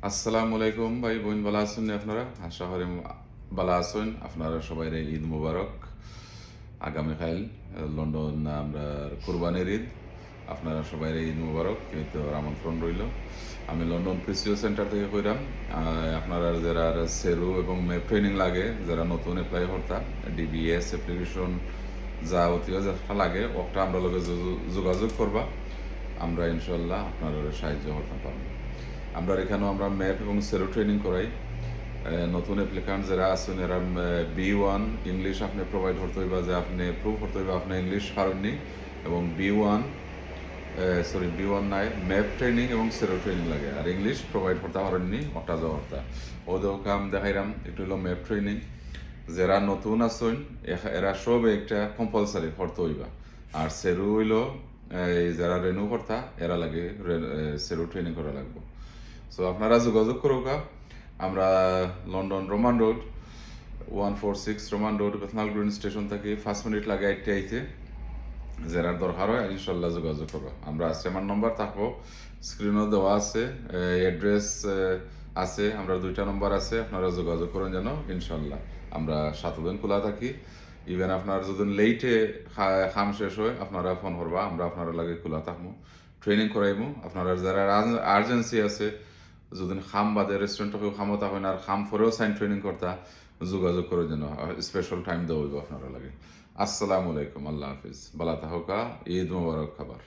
আসসালামু আলাইকুম ভাই বোন, ভালো আছেন আপনারা? আশা করি ভালো আছেন। আপনারা সবাই ঈদ মুবারক। আগামীকাল লন্ডন আমরা কুরবানির ঈদ। আপনারা সবাই ঈদ মুবারক, কিন্তু আমন্ত্রণ রইল। আমি লন্ডন প্রিসিও সেন্টার থেকে কইরাম। আপনারা যারা সেরু এবং ম্যাপ ট্রেনিং লাগে, যারা নতুন অ্যাপ্লাই করতা ডিবিএস অ্যাপ্লিকেশন যা অতীয় যা লাগে ওটা আমরা লগে যোগাযোগ করবা। আমরা ইনশাল্লাহ আপনারা সাহায্য করতে পারবো। আমরা এখানেও আমরা ম্যাপ এবং সেরো ট্রেনিং করাই। নতুন অ্যাপ্লিকান্ট যারা আছেন এরা B1 ইংলিশ আপনি প্রোভাইড করতে হইবা, যে আপনি প্রুভ করতে হইবা আপনি ইংলিশ পারেননি, এবং B1 নাই, ম্যাপ ট্রেনিং এবং সেরো ট্রেনিং লাগে, আর ইংলিশ প্রোভাইড করতে পারেননি ওটা যাওয়ারটা ওদের কাম দেখাইলাম। একটু হলো ম্যাপ ট্রেনিং, যারা নতুন আছেন এরা সব একটা কম্পালসারি করতে হইবা। আর সেরু হইলো যারা রেনু কর্তা এরা লাগে সেরু ট্রেনিং করা লাগবে। সো আপনারা যোগাযোগ করুকা। আমরা London Roman road 146 Roman road Bethnal green station থেকে 5 মিনিট লাগে আইতে আইতে। যারা দরকার হয় ইনশাল্লাহ যোগাযোগ করবো। আমরা আছে, আমার নম্বর থাকবো স্ক্রিনও দেওয়া আছে, অ্যাড্রেস আছে, আমরা 2টা নম্বর আছে, আপনারা যোগাযোগ করুন যেন ইনশাল্লাহ। আমরা 7 দিন খোলা থাকি। ইভেন আপনার যদি লেটে খাম শেষ হয় আপনারা ফোন করবা, আমরা আপনারা লাগে খোলা থাকবো, ট্রেনিং করাইমু। আপনারা যারা আর্জেন্সি আছে, যদি খাম বাদে রেস্টুরেন্টকেও খামতা হয় না আর খাম পরেও সাইন ট্রেনিং করতা, যোগাযোগ করে যেন স্পেশাল টাইম দেওয়া হইব আপনারা লাগে। আসসালামু আলাইকুম, আল্লাহ হাফিজ, বালা তাহকা, ঈদ মুবারক খাবার।